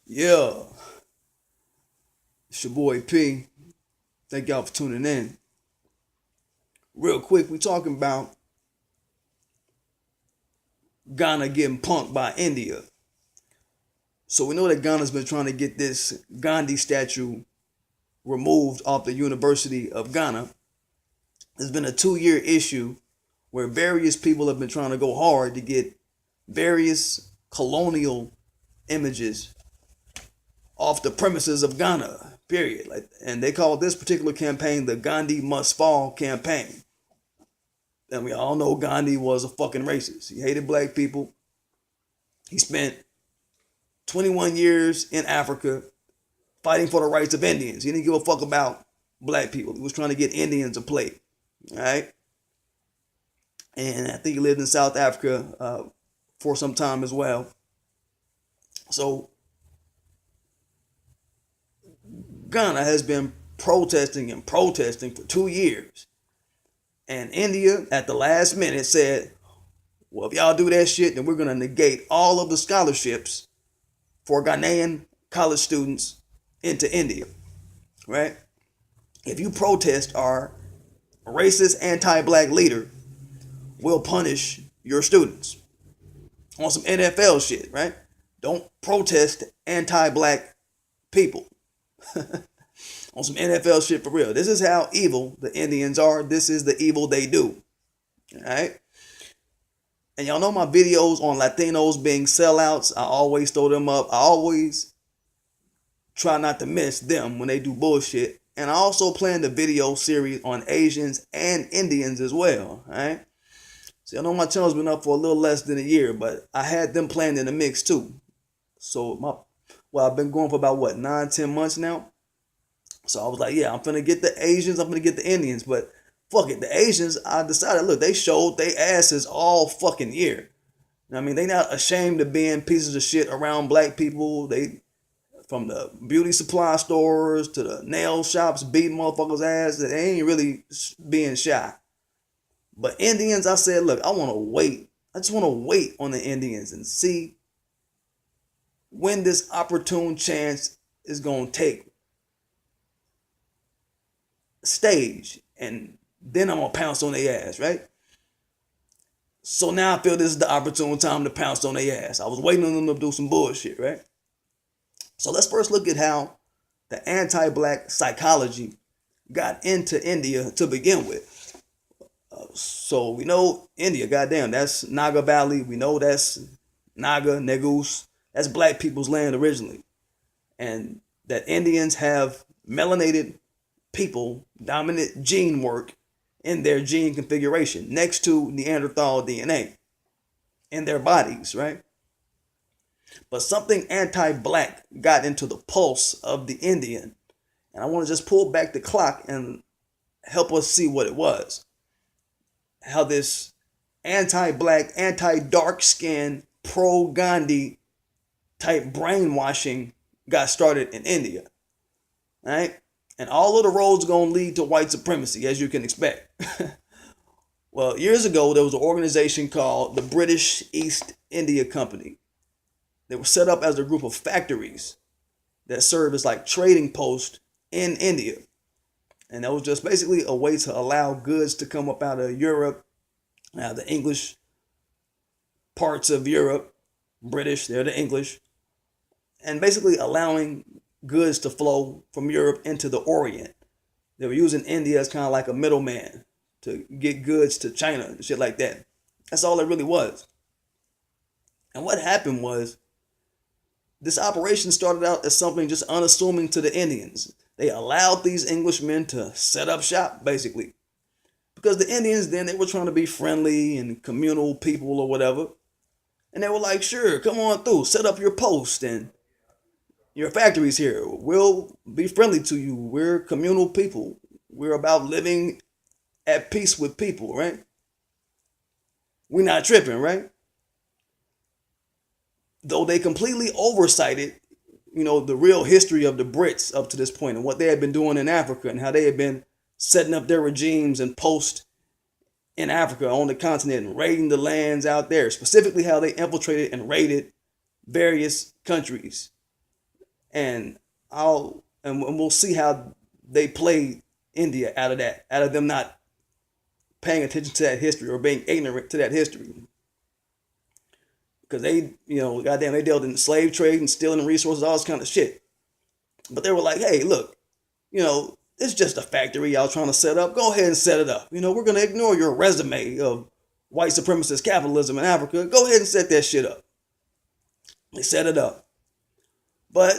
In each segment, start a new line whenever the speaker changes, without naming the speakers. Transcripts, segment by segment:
Yeah, it's your boy P. Thank y'all for tuning in. Real quick, we talking about Ghana getting punked by India. So we know that Ghana's been trying to get this Gandhi statue removed off the University of Ghana. There's been a 2-year issue where various people have been trying to go hard to get various colonial images off the premises of Ghana. Period. And they call this particular campaign the Gandhi Must Fall campaign. And we all know Gandhi was a fucking racist. He hated black people. He spent 21 years in Africa fighting for the rights of Indians. He didn't give a fuck about black people. He was trying to get Indians a plate. All right. And I think he lived in South Africa for some time as well. So Ghana has been protesting and protesting for 2 years. And India, at the last minute, said, well, if y'all do that shit, then we're going to negate all of the scholarships for Ghanaian college students into India, right? If you protest our racist anti-black leader, we'll punish your students. On some NFL shit, right? Don't protest anti-black people. On some NFL shit for real. This is how evil the Indians are. This is the evil they do. All right? And y'all know my videos on Latinos being sellouts. I always throw them up. I always try not to miss them when they do bullshit. And I also plan the video series on Asians and Indians as well. All right? So I know my channel's been up for a little less than a year, but I had them planned in the mix too. So I've been going for about 9-10 months now. So I was like, yeah, I'm finna get the Asians, I'm finna get the Indians, but fuck it, the Asians, I decided, look, they showed they asses all fucking year. I mean, they not ashamed of being pieces of shit around black people. They, from the beauty supply stores to the nail shops, beating motherfuckers' ass, they ain't really being shy. But Indians, I said, look, I want to wait. I just want to wait on the Indians and see when this opportune chance is going to take stage, and then I'm going to pounce on their ass, right? So now I feel this is the opportune time to pounce on their ass. I was waiting on them to do some bullshit, right? So let's first look at how the anti-black psychology got into India to begin with. So we know India, goddamn, that's Naga Valley. We know that's Naga, Negus. That's black people's land originally. And that Indians have melanated people, dominant gene work in their gene configuration next to Neanderthal DNA in their bodies, right? But something anti-black got into the pulse of the Indian. And I want to just pull back the clock and help us see what it was. How this anti-black, anti-dark skin, pro-Gandhi type brainwashing got started in India, right? And all of the roads are going to lead to white supremacy, as you can expect. Well, years ago, there was an organization called the British East India Company. They were set up as a group of factories that served as like trading posts in India. And that was just basically a way to allow goods to come up out of Europe, the English parts of Europe, British, they're the English, and basically allowing goods to flow from Europe into the Orient. They were using India as kind of like a middleman to get goods to China and shit like that. That's all it really was. And what happened was, this operation started out as something just unassuming to the Indians. They allowed these Englishmen to set up shop, basically. Because the Indians then, they were trying to be friendly and communal people or whatever. And they were like, sure, come on through, set up your post and your factories here. We'll be friendly to you. We're communal people. We're about living at peace with people, right? We're not tripping, right? Though they completely oversighted, the real history of the Brits up to this point and what they had been doing in Africa and how they had been setting up their regimes and posts in Africa on the continent and raiding the lands out there, specifically how they infiltrated and raided various countries and we'll see how they play India out of that, out of them not paying attention to that history or being ignorant to that history. Because they, goddamn, they dealt in slave trade and stealing resources, all this kind of shit. But they were like, hey, look, it's just a factory y'all trying to set up. Go ahead and set it up. We're going to ignore your resume of white supremacist capitalism in Africa. Go ahead and set that shit up. They set it up. But,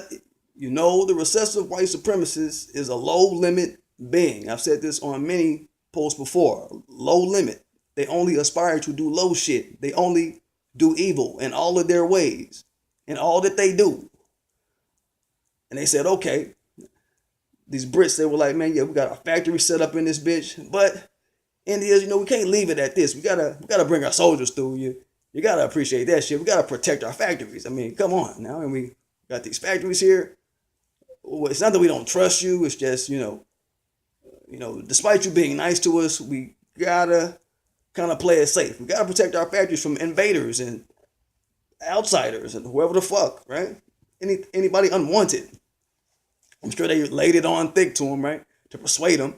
the recessive white supremacist is a low limit being. I've said this on many posts before. Low limit. They only aspire to do low shit. They only do evil in all of their ways, in all that they do. And they said, okay, these Brits, they were like, man, yeah, we got a factory set up in this bitch, but India, we can't leave it at this. We gotta bring our soldiers through. You gotta appreciate that shit. We gotta protect our factories. I mean, come on now. And we got these factories here. It's not that we don't trust you. It's just, despite you being nice to us, we gotta kind of play it safe. We gotta protect our factories from invaders and outsiders and whoever the fuck, right? Anybody unwanted. I'm sure they laid it on thick to him, right? To persuade him.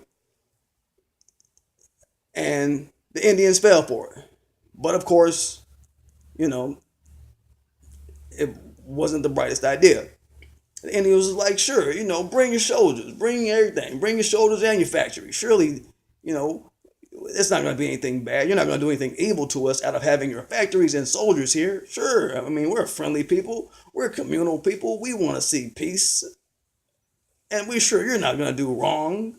And the Indians fell for it. But of course, it wasn't the brightest idea. The Indians was like, sure, bring your soldiers, bring everything, bring your soldiers and your factory. Surely, it's not going to be anything bad. You're not going to do anything evil to us out of having your factories and soldiers here. Sure, I mean, we're friendly people. We're communal people. We want to see peace. And we're sure you're not going to do wrong.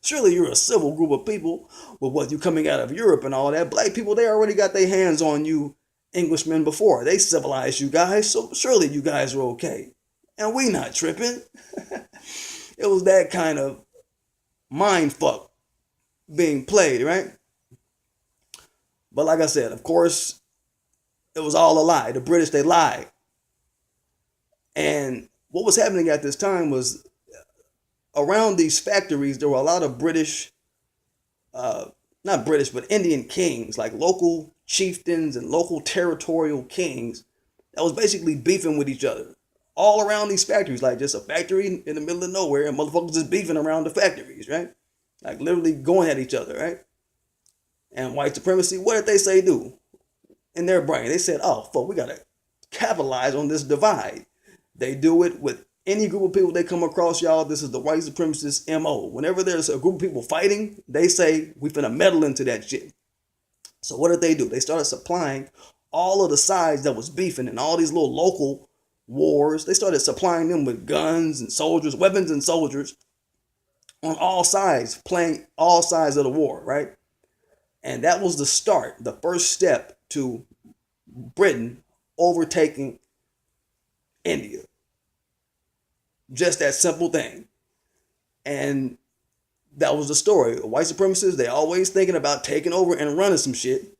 Surely you're a civil group of people with what you coming out of Europe and all that. Black people, they already got their hands on you Englishmen before. They civilized you guys, so surely you guys are okay. And we not tripping. It was that kind of mind fuck being played, right? But like I said, of course, it was all a lie. The British, they lied. And what was happening at this time was around these factories, there were a lot of British, not British, but Indian kings, like local chieftains and local territorial kings that was basically beefing with each other all around these factories, like just a factory in the middle of nowhere and motherfuckers just beefing around the factories, right? Like literally going at each other, right? And white supremacy, what did they say do? In their brain, they said, oh, fuck, we got to capitalize on this divide. They do it with any group of people they come across, y'all. This is the white supremacist MO. Whenever there's a group of people fighting, they say, we finna meddle into that shit. So what did they do? They started supplying all of the sides that was beefing and all these little local wars. They started supplying them with guns and soldiers, weapons and soldiers on all sides, playing all sides of the war, right? And that was the start, the first step to Britain overtaking India. Just that simple thing. And that was the story. White supremacists, they always thinking about taking over and running some shit.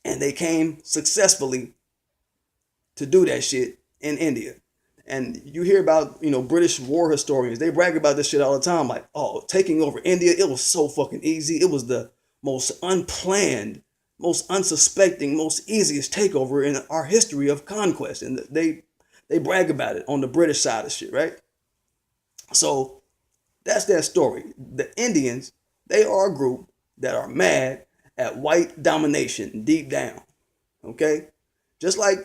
And they came successfully to do that shit in India. And you hear about, British war historians, they brag about this shit all the time. Like, oh, taking over India, it was so fucking easy. It was the most unplanned, most unsuspecting, most easiest takeover in our history of conquest. And they brag about it on the British side of shit, right? So that's that story. The Indians, they are a group that are mad at white domination deep down, okay? Just like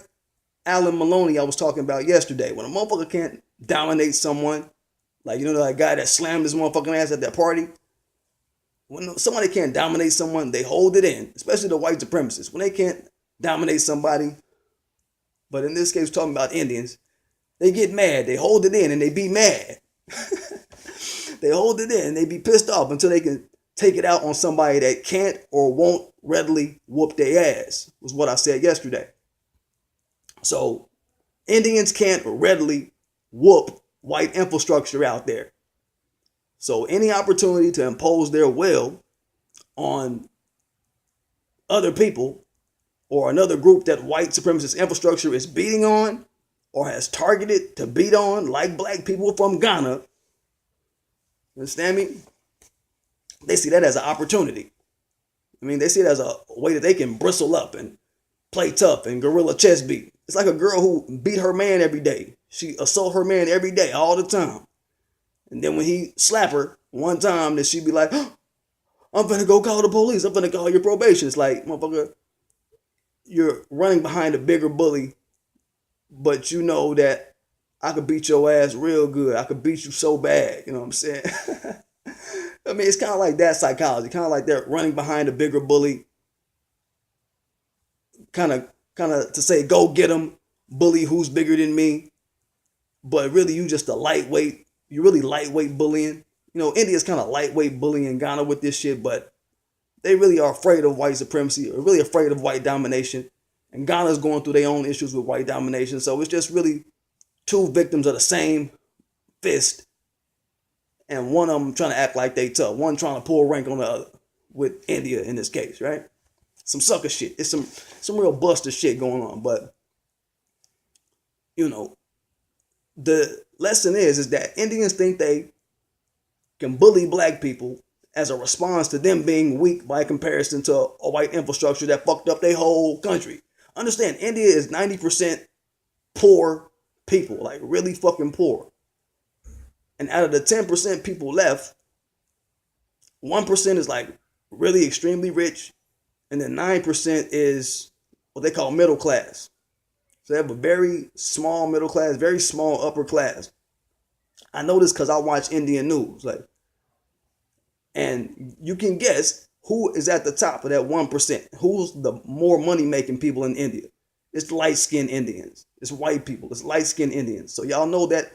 Alan Maloney I was talking about yesterday. When a motherfucker can't dominate someone, like, that guy that slammed his motherfucking ass at that party, when somebody can't dominate someone, they hold it in, especially the white supremacists. When they can't dominate somebody, but in this case, we're talking about Indians, they get mad, they hold it in, and they be mad. They hold it in, and they be pissed off until they can take it out on somebody that can't or won't readily whoop their ass, was what I said yesterday. So Indians can't readily whoop white infrastructure out there. So any opportunity to impose their will on other people or another group that white supremacist infrastructure is beating on or has targeted to beat on, like black people from Ghana, understand me? They see that as an opportunity. I mean, they see it as a way that they can bristle up and play tough and guerrilla chess beat. It's like a girl who beat her man every day. She assault her man every day, all the time. And then when he slap her one time, then she be like, oh, I'm finna go call the police. I'm finna call your probation. It's like, motherfucker, you're running behind a bigger bully, but you know that I could beat your ass real good. I could beat you so bad. You know what I'm saying? I mean, it's kind of like that psychology. Kind of like they're running behind a bigger bully. Kind of to say, go get him, bully who's bigger than me. But really, you just a lightweight. You really lightweight bullying. You know, India's kind of lightweight bullying Ghana with this shit, but they really are afraid of white supremacy, or really afraid of white domination. And Ghana's going through their own issues with white domination. So it's just really two victims of the same fist. And one of them trying to act like they tough. One trying to pull rank on the other. With India in this case, right? Some sucker shit. It's some real buster shit going on. But, you know, the lesson is that Indians think they can bully black people as a response to them being weak by comparison to a white infrastructure that fucked up their whole country. Understand, India is 90% poor people, like really fucking poor. And out of the 10% people left, 1% is like really extremely rich, and then 9% is what they call middle class. So they have a very small middle class, very small upper class. I know this because I watch Indian news, and you can guess who is at the top of that 1%. Who's the more money-making people in India? It's light-skinned Indians. It's white people. It's light-skinned Indians. So y'all know that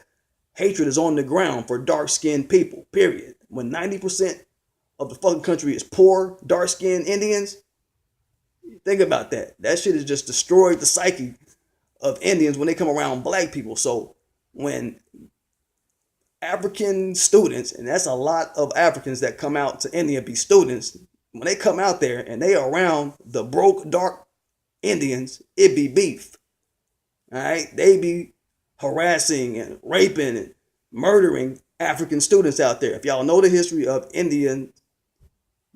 hatred is on the ground for dark-skinned people, period. When 90% of the fucking country is poor, dark-skinned Indians, think about that. That shit has just destroyed the psyche of Indians when they come around black people. So when African students, and that's a lot of Africans that come out to India be students, when they come out there and they are around the broke, dark Indians, it be beef. All right? They be harassing and raping and murdering African students out there. If y'all know the history of Indians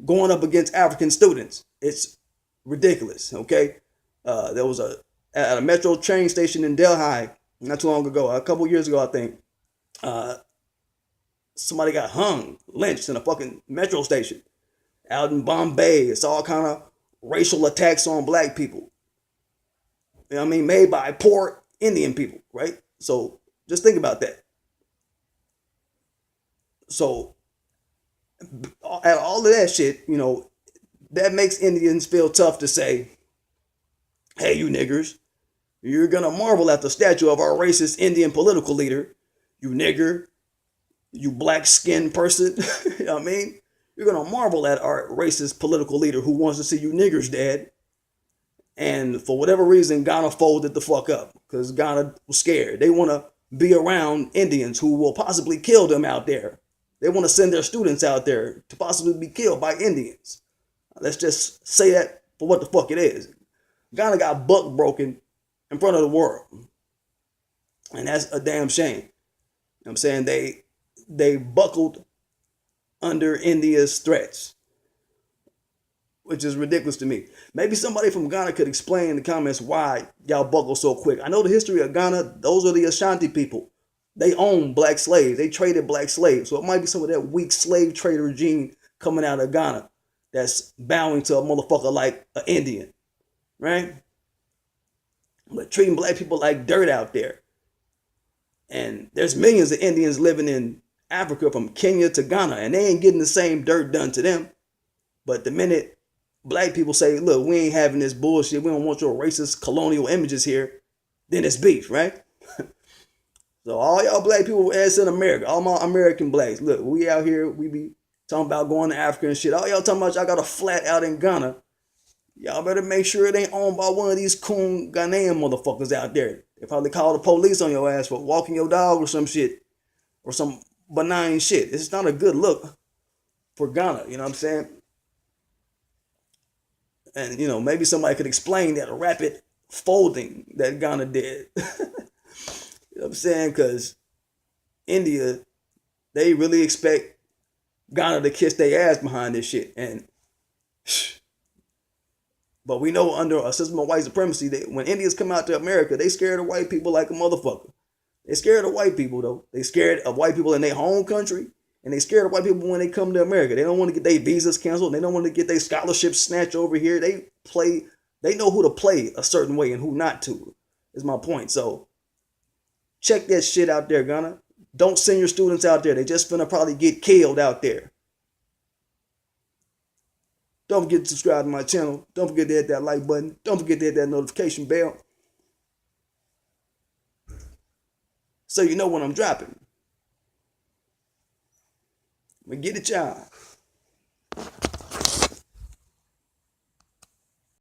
going up against African students, it's ridiculous, okay? There was at a metro train station in Delhi not too long ago, a couple years ago, I think, somebody got hung, lynched in a fucking metro station. Out in Bombay, it's all kind of racial attacks on black people. You know what I mean? Made by poor Indian people, right? So just think about that. So at all of that shit, you know, that makes Indians feel tough to say, hey, you niggers, you're gonna marvel at the statue of our racist Indian political leader, you nigger, you black skinned person. You know what I mean? You're gonna marvel at our racist political leader who wants to see you niggers dead. And for whatever reason, Ghana folded the fuck up because Ghana was scared. They want to be around Indians who will possibly kill them out there. They want to send their students out there to possibly be killed by Indians. Let's just say that for what the fuck it is. Ghana got buck broken in front of the world. And that's a damn shame. You know what I'm saying? They buckled under India's threats, which is ridiculous to me. Maybe somebody from Ghana could explain in the comments why y'all buckle so quick. I know the history of Ghana. Those are the Ashanti people. They own black slaves. They traded black slaves. So it might be some of that weak slave trade regime coming out of Ghana that's bowing to a motherfucker like an Indian, right? But treating black people like dirt out there. And there's millions of Indians living in Africa from Kenya to Ghana, and they ain't getting the same dirt done to them. But the minute black people say, look, we ain't having this bullshit, we don't want your racist colonial images here, then it's beef, right? So all y'all black people as in America, all my American blacks, look, we out here, we be talking about going to Africa and shit. All y'all talking about y'all got a flat out in Ghana. Y'all better make sure it ain't owned by one of these coon Ghanaian motherfuckers out there. They probably call the police on your ass for walking your dog or some shit. Or some benign shit. It's not a good look for Ghana, you know what I'm saying? And, you know, maybe somebody could explain that rapid folding that Ghana did. You know what I'm saying? Because India, they really expect Ghana to kiss their ass behind this shit. And But we know under a system of white supremacy that when Indians come out to America, they scared of white people like a motherfucker. They scared of white people though. They scared of white people in their home country, and they scared of white people when they come to America. They don't want to get their visas canceled. They don't want to get their scholarships snatched over here. They know who to play a certain way and who not to. Is my point. So check that shit out there, Ghana. Don't send your students out there. They just finna probably get killed out there. Don't forget to subscribe to my channel. Don't forget to hit that like button. Don't forget to hit that notification bell, so you know when I'm dropping. But get it, y'all.